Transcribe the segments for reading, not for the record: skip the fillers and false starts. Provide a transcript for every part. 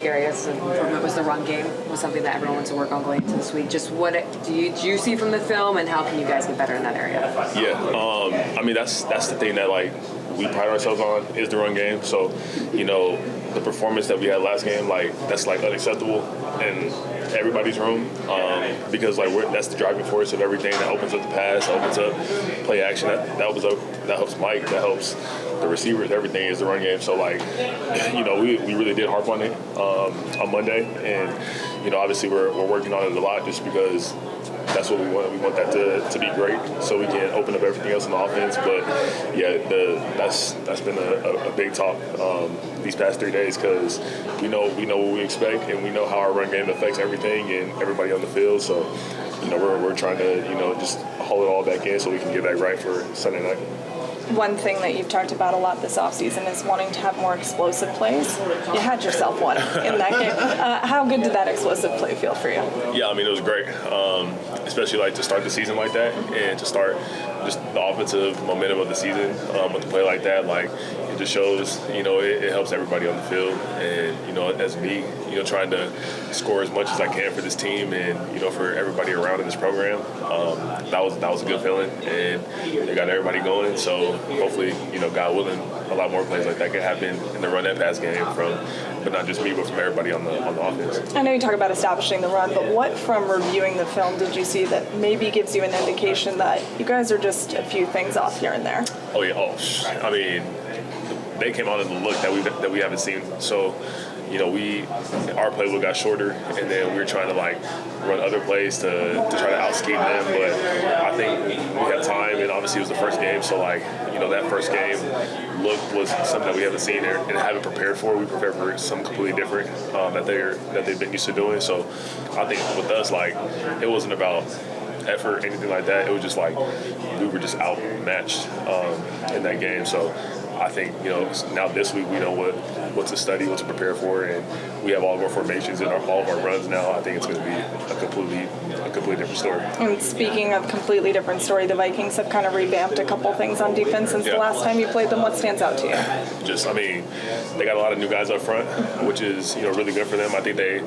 areas of improvement was the run game, was something that everyone wants to work on going into this week. Just what do you see from the film, and how can you guys get better in that area? Yeah, I mean that's the thing that like we pride ourselves on is the run game. So, the performance that we had last game, like that's like unacceptable in everybody's room because like that's the driving force of everything. That opens up the pass, opens up play action. That helps Mike. That helps the receivers. Everything is the run game. So like, we really did harp on it on Monday, and obviously we're working on it a lot just because that's what we want. We want that to be great, so we can open up everything else in the offense. But yeah, that's been a big talk these past 3 days because we know what we expect, and we know how our run game affects everything and everybody on the field. So we're trying to just haul it all back in so we can get back right for Sunday night. One thing that you've talked about a lot this offseason is wanting to have more explosive plays. You had yourself one in that game. How good did that explosive play feel for you? Yeah, I mean, it was great, especially like to start the season like that and to start just the offensive momentum of the season with a play like that. Like, it just shows, it helps everybody on the field. And, as me, trying to score as much as I can for this team and, for everybody around in this program, that was a good feeling. And it got everybody going. So hopefully, God willing, a lot more plays like that can happen in the run and pass game but not just me, but from everybody on the offense. I know you talk about establishing the run, but what from reviewing the film did you see that maybe gives you an indication that you guys are just a few things off here and there? Oh yeah, I mean, they came out in the look that we haven't seen. So, our playbook got shorter, and then we were trying to like run other plays to try to out-scheme them. But I think we had time, and obviously it was the first game, so like that first game look was something that we haven't seen and haven't prepared for. We prepared for something completely different that they've been used to doing. So I think with us, like, it wasn't about effort, anything like that. It was just like we were just outmatched in that game. So I think now this week we know what to study, what to prepare for, and we have all of our formations and all of our runs now. I think it's going to be a completely different story. And speaking of completely different story, the Vikings have kind of revamped a couple things on defense since the last time you played them. What stands out to you? They got a lot of new guys up front, which is really good for them. I think they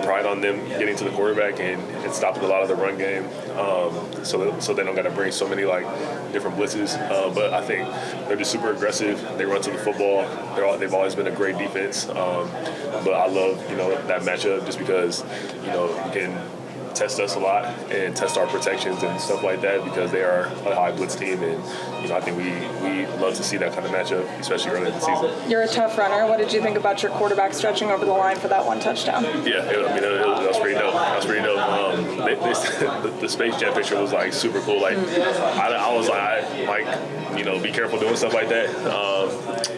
pride on them getting to the quarterback and stopping a lot of the run game, so they don't got to bring so many like different blitzes. But I think they're just super aggressive. They run to the football. They've always been a great defense. But I love that matchup just because you can test us a lot and test our protections and stuff like that because they are a high blitz team, and I think we love to see that kind of matchup, especially early in the season. You're a tough runner. What did you think about your quarterback stretching over the line for that one touchdown? Yeah, that was pretty dope. The Space Jam picture was like super cool. Like I was like, Mike, be careful doing stuff like that.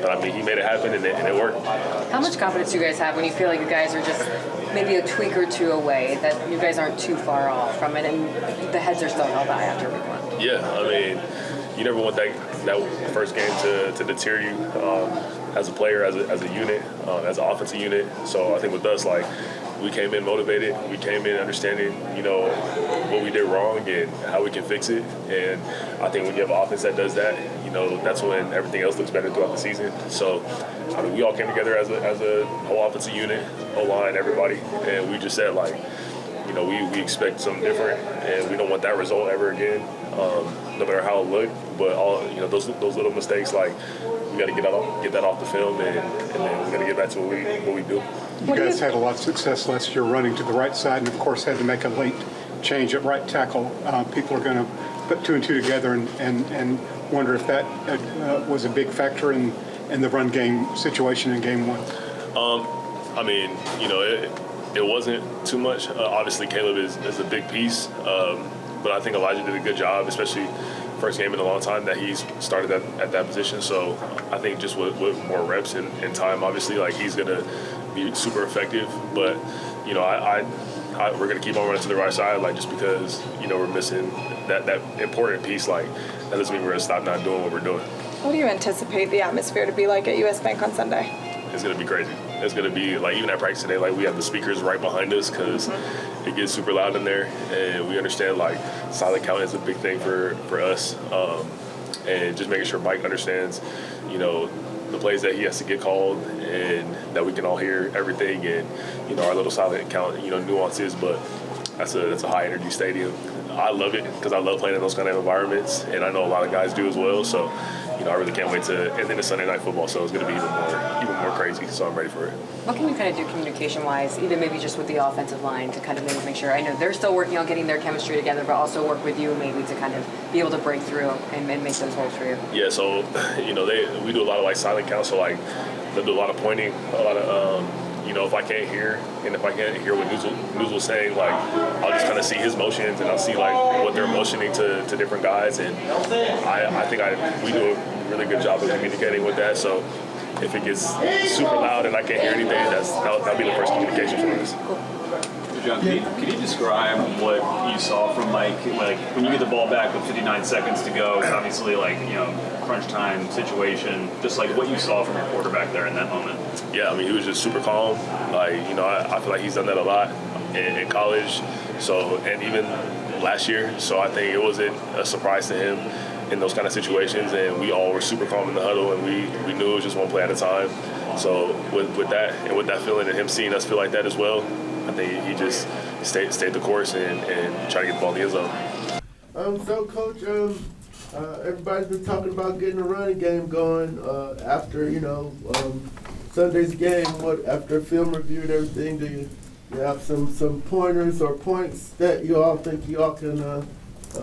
But I mean, he made it happen and it worked. How much confidence do you guys have when you feel like you guys are just maybe a tweak or two away, that you guys aren't too far off from it, and the heads are still held high after week one? Yeah, I mean, you never want that first game to deter you as a player, as a unit, as an offensive unit. So I think with us, like, we came in motivated. We came in understanding, what we did wrong and how we can fix it. And I think when you have an offense that does that, that's when everything else looks better throughout the season. So, I mean, we all came together as a whole offensive unit, O-line, everybody, and we just said, like, we expect something different, and we don't want that result ever again, no matter how it looked. But all those little mistakes, like, we got to get that off the film, and then we got to get back to what we do. You guys had a lot of success last year running to the right side, and of course had to make a late change at right tackle. People are going to put two and two together and wonder if that was a big factor in the run game situation in game one. I mean, it wasn't too much. Obviously, Caleb is a big piece, but I think Elijah did a good job, especially first game in a long time that he's started at that position. So I think just with more reps and time, obviously, like, he's going to be super effective. But, we're going to keep on running to the right side, like, just because, we're missing that important piece. Like, that doesn't mean we're going to stop not doing what we're doing. What do you anticipate the atmosphere to be like at US Bank on Sunday? It's going to be crazy. It's going to be, like, even at practice today, like, we have the speakers right behind us because it gets super loud in there. And we understand, like, silent count is a big thing for us. And just making sure Mike understands, the plays that he has to get called and that we can all hear everything and, you know, our little silent count, you know, nuances, but that's a high energy stadium. I love it because I love playing in those kind of environments, and I know a lot of guys do as well. So, you know, I really can't wait to. And then it's Sunday Night Football, so it's going to be even more crazy. So I'm ready for it. What can you kind of do communication-wise, even maybe just with the offensive line, to kind of maybe make sure? I know they're still working on getting their chemistry together, but also work with you maybe to kind of be able to break through and make those holes for you. Yeah. So, you know, we do a lot of like silent count. So like they do a lot of pointing, a lot of. You know, if I can't hear, and if I can't hear what Nuzul's saying, like, I'll just kind of see his motions, and I'll see, like, what they're motioning to different guys, and I think we do a really good job of communicating with that, so if it gets super loud and I can't hear anything, that'll be the first communication for us. John, can you describe what you saw from Mike, like, when you get the ball back with 59 seconds to go, it's obviously, like, you know, crunch time situation, just like what you saw from your quarterback there in that moment? Yeah, I mean, he was just super calm. Like, you know, I feel like he's done that a lot in college, so, and even last year, so I think it wasn't a surprise to him in those kind of situations, and we all were super calm in the huddle, and we knew it was just one play at a time. So with that, and with that feeling, and him seeing us feel like that as well, I think he just stayed the course and tried to get the ball in the end zone. So, Coach, everybody's been talking about getting a running game going after, you know, Sunday's game. After film review and everything, do you have some pointers or points that you all think you all can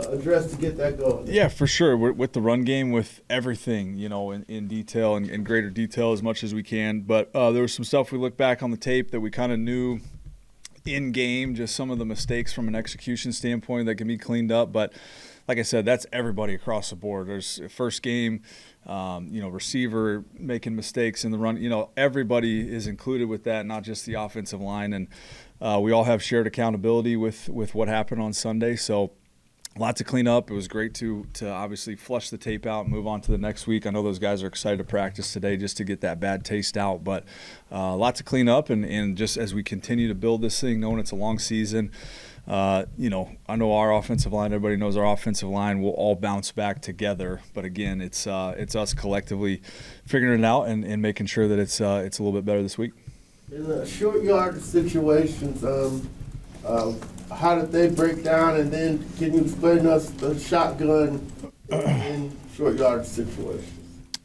address to get that going? Yeah, for sure. With the run game, with everything, you know, in detail and in greater detail as much as we can. But there was some stuff we looked back on the tape that we kind of knew in game, just some of the mistakes from an execution standpoint that can be cleaned up. But like I said, that's everybody across the board. There's first game, you know, receiver making mistakes in the run. You know, everybody is included with that, not just the offensive line. And we all have shared accountability with what happened on Sunday. So a lot to clean up. It was great to obviously flush the tape out and move on to the next week. I know those guys are excited to practice today just to get that bad taste out. But a lot to clean up, and just as we continue to build this thing, knowing it's a long season, you know, I know our offensive line, everybody knows our offensive line will all bounce back together. But again, it's us collectively figuring it out and making sure that it's a little bit better this week. In the short yard situations, how did they break down? And then can you explain to us the shotgun in short yard situations?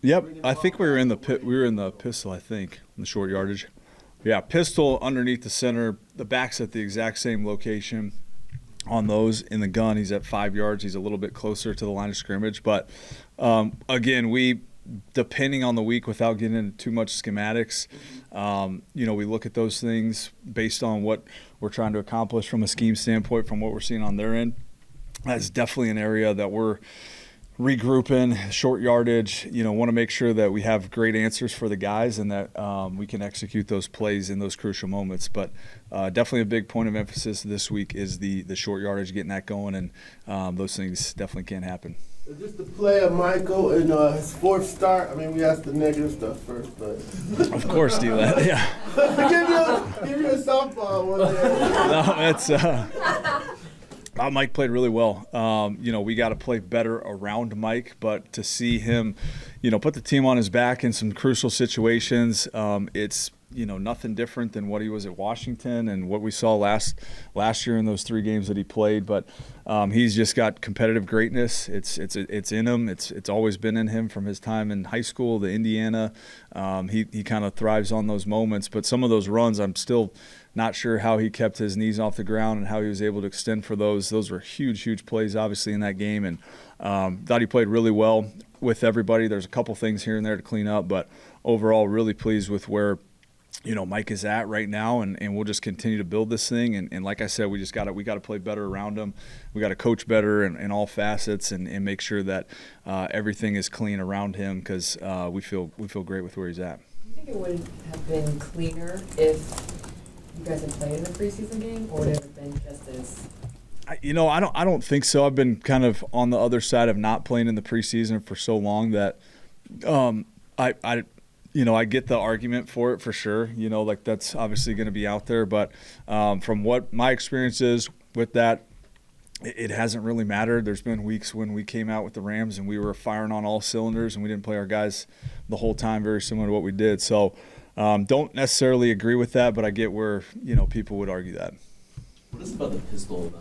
Yep, I think we were in the pistol. I think in the short yardage. Yeah, pistol underneath the center. The back's at the exact same location on those. In the gun, he's at 5 yards. He's a little bit closer to the line of scrimmage. But again, depending on the week, without getting into too much schematics, you know, we look at those things based on what we're trying to accomplish from a scheme standpoint, from what we're seeing on their end. That's definitely an area that we're regrouping, short yardage. You know, want to make sure that we have great answers for the guys and that we can execute those plays in those crucial moments. But definitely a big point of emphasis this week is the short yardage, getting that going, and those things definitely can't happen. Just the play of Michael in his fourth start. I mean, we asked the negative stuff first, but Of course, D-Lad, yeah. give you a softball one day. No, it's Mike played really well. You know, we got to play better around Mike, but to see him, you know, put the team on his back in some crucial situations, it's, you know, nothing different than what he was at Washington and what we saw last year in those 3 games that he played. But he's just got competitive greatness. It's in him. It's always been in him from his time in high school, the Indiana. He kind of thrives on those moments. But some of those runs, I'm still not sure how he kept his knees off the ground and how he was able to extend for those. Those were huge plays, obviously, in that game. And thought he played really well with everybody. There's a couple things here and there to clean up, but overall, really pleased with where, you know, Mike is at right now, and we'll just continue to build this thing. And like I said, we got to play better around him. We got to coach better in all facets and make sure that everything is clean around him, because we feel great with where he's at. Do you think it would have been cleaner if you guys had played in the preseason game, or would it have been just as? I don't think so. I've been kind of on the other side of not playing in the preseason for so long that I get the argument for it for sure. You know, like that's obviously going to be out there. But from what my experience is with that, it hasn't really mattered. There's been weeks when we came out with the Rams and we were firing on all cylinders and we didn't play our guys the whole time, very similar to what we did. So don't necessarily agree with that, but I get where, people would argue that. What is it about the pistol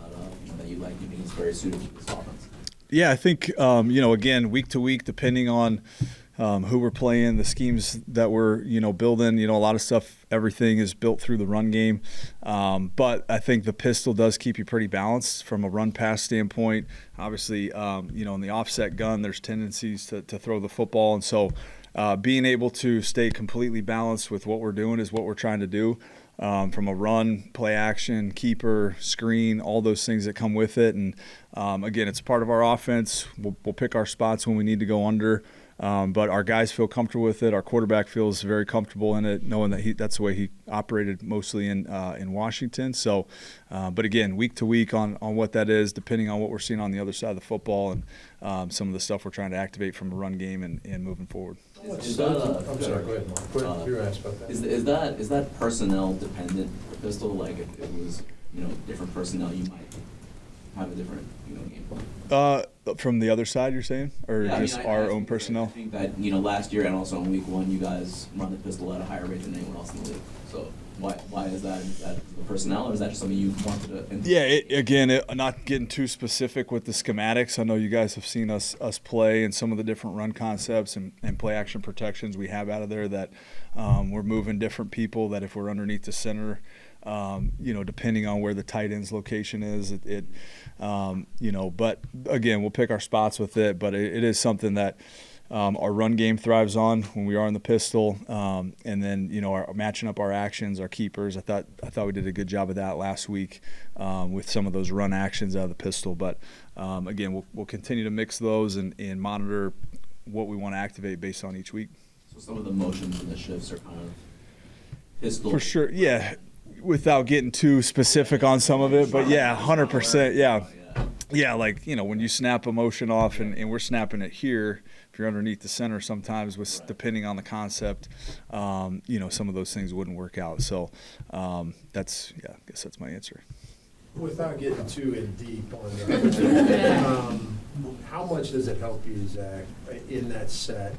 that you like? You think it's very suited to this offense? Yeah, I think, again, week to week, depending on who we're playing, the schemes that we're, building, a lot of stuff, everything is built through the run game. But I think the pistol does keep you pretty balanced from a run-pass standpoint. Obviously, in the offset gun, there's tendencies to throw the football. And so being able to stay completely balanced with what we're doing is what we're trying to do. From a run, play action, keeper, screen, all those things that come with it. And, again, it's part of our offense. We'll pick our spots when we need to go under. But our guys feel comfortable with it. Our quarterback feels very comfortable in it, knowing that that's the way he operated mostly in Washington. So, but again, week to week on what that is, depending on what we're seeing on the other side of the football and some of the stuff we're trying to activate from a run game and moving forward. Is that, I'm sorry, go ahead, Mark. You were asked about that. Is that personnel dependent, the pistol? Like if it was, different personnel, you might have a different, game plan? From the other side, you're saying? Or yeah, just our own personnel? I think that, last year and also in week 1, you guys run the pistol at a higher rate than anyone else in the league. So why is that? Is that the personnel, or is that just something you wanted to? Yeah, not getting too specific with the schematics. I know you guys have seen us play and some of the different run concepts and play action protections we have out of there that we're moving different people that if we're underneath the center, depending on where the tight end's location is, but again, we'll pick our spots with it, but it is something that our run game thrives on when we are in the pistol, and then our matching up our actions, our keepers. I thought we did a good job of that last week with some of those run actions out of the pistol. But again, we'll continue to mix those and monitor what we want to activate based on each week. So some of the motions and the shifts are kind of pistol. For sure, yeah. Without getting too specific on some of it, but yeah, 100%, yeah. Yeah, like, when you snap a motion off and we're snapping it here, if you're underneath the center sometimes, depending on the concept, some of those things wouldn't work out. So I guess that's my answer. Without getting too in deep on that, how much does it help you, Zach, in that set,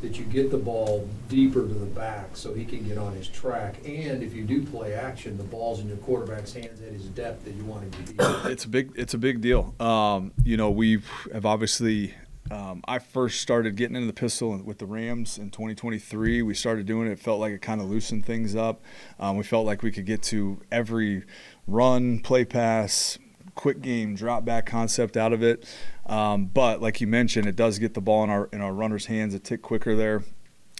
that you get the ball deeper to the back so he can get on his track, and if you do play action, the ball's in your quarterback's hands at his depth that you want him to be? It's a big deal. We have obviously. I first started getting into the pistol with the Rams in 2023. We started doing it. It felt like it kind of loosened things up. We felt like we could get to every run, play pass, quick game, drop back concept out of it. But like you mentioned, it does get the ball in our runners' hands a tick quicker there.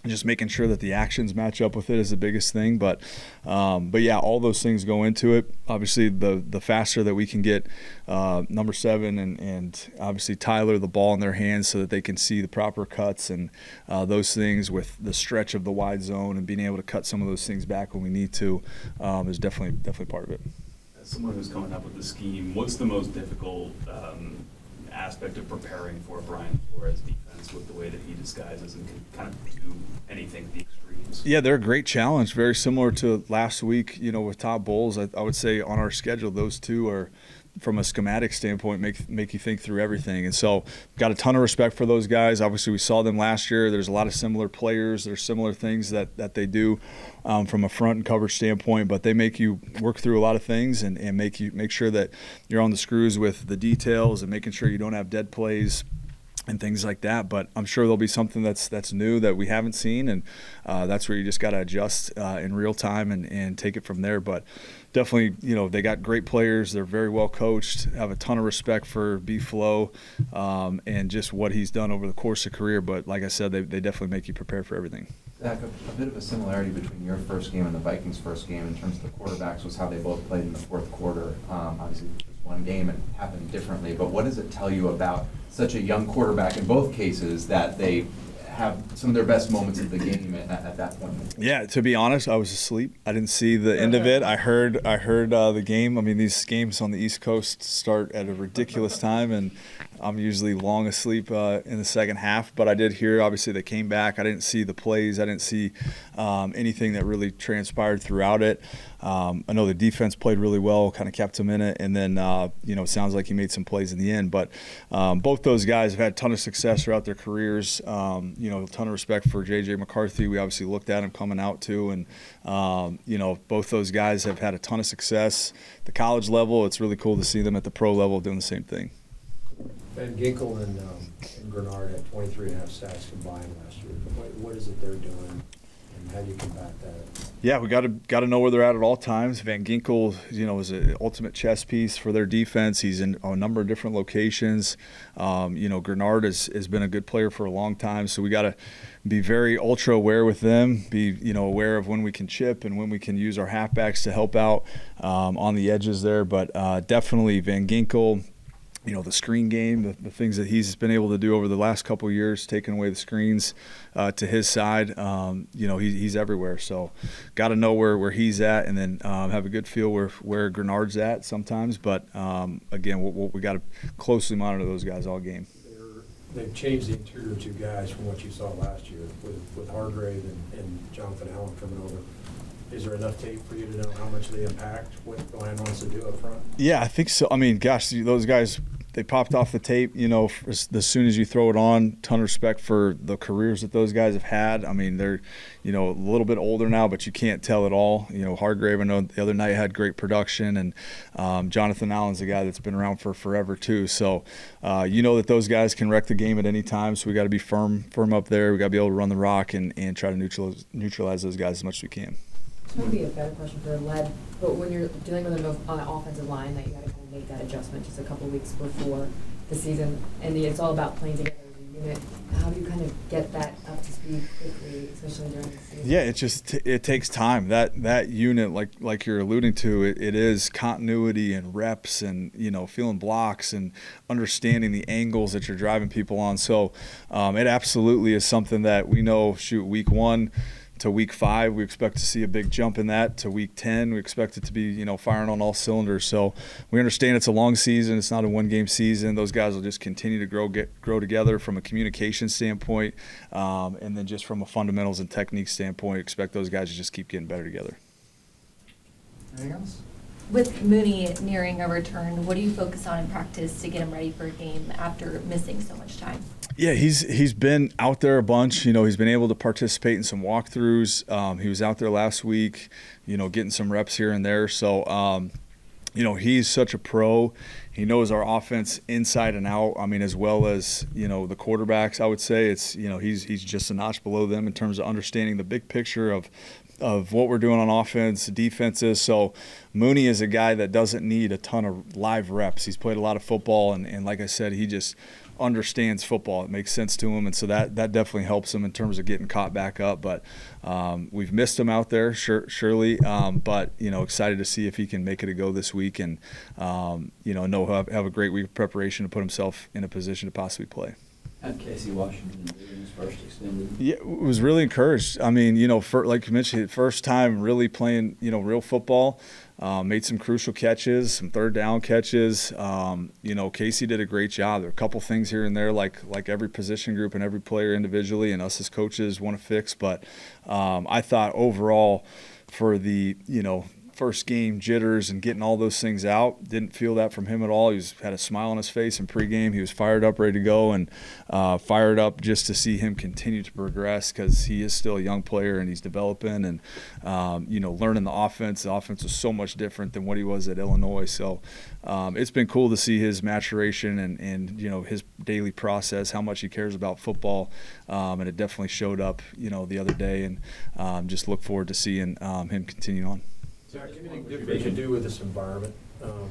Just making sure that the actions match up with it is the biggest thing. But yeah, all those things go into it. Obviously, the faster that we can get number 7 and obviously Tyler the ball in their hands so that they can see the proper cuts and those things with the stretch of the wide zone and being able to cut some of those things back when we need to is definitely part of it. As someone who's coming up with the scheme, what's the most difficult aspect of preparing for Brian Flores' defense with the way that he disguises and can kind of do anything at the extremes? Yeah, they're a great challenge, very similar to last week, with Todd Bowles. I would say on our schedule, those two are, from a schematic standpoint, make you think through everything. And so got a ton of respect for those guys. Obviously, we saw them last year. There's a lot of similar players. There's similar things that they do from a front and coverage standpoint, but they make you work through a lot of things and make sure that you're on the screws with the details and making sure you don't have dead plays and things like that. But I'm sure there'll be something that's new that we haven't seen, and that's where you just got to adjust in real time and take it from there. But definitely, they got great players. They're very well coached, have a ton of respect for B-Flow and just what he's done over the course of career. But like I said, they definitely make you prepare for everything. Zach, a bit of a similarity between your first game and the Vikings' first game in terms of the quarterbacks was how they both played in the fourth quarter. Obviously, it was one game and happened differently. But what does it tell you about such a young quarterback in both cases that they have some of their best moments of the game at that point? Yeah, to be honest, I was asleep. I didn't see the end of it. I heard the game. I mean, these games on the East Coast start at a ridiculous time, and I'm usually long asleep in the second half. But I did hear, obviously, they came back. I didn't see the plays. I didn't see anything that really transpired throughout it. I know the defense played really well, kind of kept him in it, and then it sounds like he made some plays in the end. But both those guys have had a ton of success throughout their careers. A ton of respect for J.J. McCarthy. We obviously looked at him coming out too, and both those guys have had a ton of success. The college level, it's really cool to see them at the pro level doing the same thing. Van Ginkel and Grenard had 23.5 sacks combined last year. What is it they're doing, and how do you combat that? Yeah, we got to know where they're at all times. Van Ginkel, is an ultimate chess piece for their defense. He's in a number of different locations. Grenard has been a good player for a long time, so we got to be very ultra aware with them. Be aware of when we can chip and when we can use our halfbacks to help out on the edges there. But definitely Van Ginkel. The screen game, the things that he's been able to do over the last couple of years, taking away the screens to his side, he's everywhere. So got to know where he's at, and then have a good feel where Grenard's at sometimes. But, again, we got to closely monitor those guys all game. They've changed the interior two guys from what you saw last year with Hargrave and Jonathan Allen coming over. Is there enough tape for you to know how much they impact what Ryan wants to do up front? Yeah, I think so. I mean, gosh, those guys, they popped off the tape, as soon as you throw it on. Ton of respect for the careers that those guys have had. I mean, they're, a little bit older now, but you can't tell at all. Hargrave, I know the other night had great production, and Jonathan Allen's a guy that's been around for forever too. So, that those guys can wreck the game at any time. So we got to be firm up there. We got to be able to run the rock and try to neutralize those guys as much as we can. This might be a better question for Led, but when you're dealing with an offensive line, that you got to kind of make that adjustment just a couple weeks before the season, and it's all about playing together as a unit. How do you kind of get that up to speed quickly, especially during the season? Yeah, it takes time. That unit, like you're alluding to, it is continuity and reps and feeling blocks and understanding the angles that you're driving people on. So it absolutely is something that we know. Week 1 to week 5, we expect to see a big jump in that. To week 10, we expect it to be, firing on all cylinders. So we understand it's a long season. It's not a one-game season. Those guys will just continue to grow together from a communication standpoint, and then just from a fundamentals and technique standpoint, expect those guys to just keep getting better together. Anything else? With Mooney nearing a return, what do you focus on in practice to get him ready for a game after missing so much time? Yeah, he's been out there a bunch. He's been able to participate in some walkthroughs. He was out there last week, getting some reps here and there. So, he's such a pro. He knows our offense inside and out. I mean, as well as, the quarterbacks, I would say. It's, he's just a notch below them in terms of understanding the big picture of what we're doing on offense, defenses. So Mooney is a guy that doesn't need a ton of live reps. He's played a lot of football, and like I said, he just understands football. It makes sense to him, and so that definitely helps him in terms of getting caught back up. But we've missed him out there, surely. But excited to see if he can make it a go this week, and know he'll have a great week of preparation to put himself in a position to possibly play. Had Casey Washington in his first extended. Yeah, was really encouraged. I mean, like you mentioned, first time really playing, real football. Made some crucial catches, some third down catches. Casey did a great job. There are a couple things here and there, like every position group and every player individually, and us as coaches want to fix. But I thought overall, for the first game jitters and getting all those things out, didn't feel that from him at all. He had a smile on his face in pregame. He was fired up, ready to go, and fired up just to see him continue to progress, because he is still a young player and he's developing and learning the offense. The offense is so much different than what he was at Illinois. So it's been cool to see his maturation and his daily process, how much he cares about football, and it definitely showed up the other day, and just look forward to seeing him continue on. Zac, anything different to do with this environment?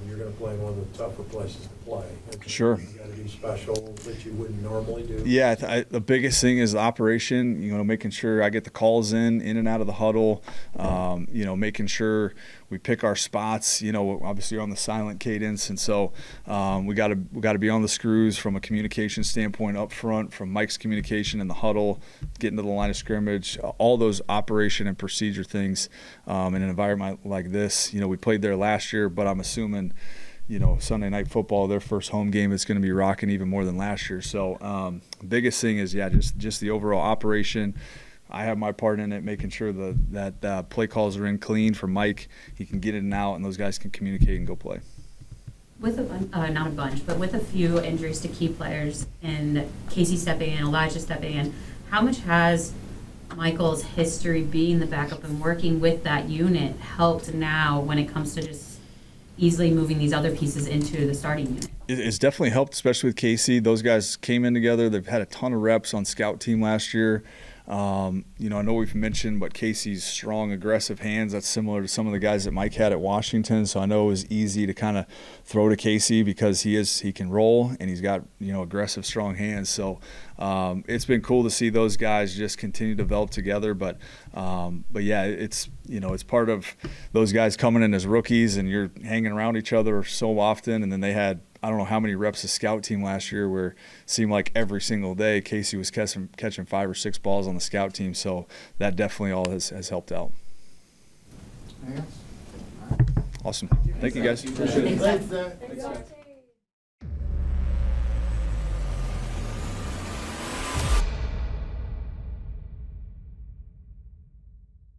You're going to play in one of the tougher places to play. Sure. You got to do special that you wouldn't normally do. Yeah, the biggest thing is the operation. Making sure I get the calls in and out of the huddle. Making sure we pick our spots. Obviously on the silent cadence, and so we got to be on the screws from a communication standpoint up front, from Mike's communication in the huddle, getting to the line of scrimmage, all those operation and procedure things in an environment like this. We played there last year, but I'm assuming Sunday Night Football, their first home game, is going to be rocking even more than last year. So biggest thing is just the overall operation. I have my part in it, making sure that play calls are in clean for Mike. He can get it and out, and those guys can communicate and go play. With not a bunch, but with a few injuries to key players and Casey stepping in, Elijah stepping in, how much has Michael's history being the backup and working with that unit helped now when it comes to just easily moving these other pieces into the starting unit? It's definitely helped, especially with Casey. Those guys came in together. They've had a ton of reps on scout team last year. I know we've mentioned, but Casey's strong, aggressive hands, that's similar to some of the guys that Mike had at Washington. So I know it was easy to kind of throw to Casey because he can roll and he's got, aggressive, strong hands. So it's been cool to see those guys just continue to develop together. But yeah, it's part of those guys coming in as rookies and you're hanging around each other so often. And then they had, I don't know how many reps a scout team last year where it seemed like every single day Casey was catching 5 or 6 balls on the scout team. So that definitely all has helped out. Awesome. Thank you, guys. Thanks, Zach.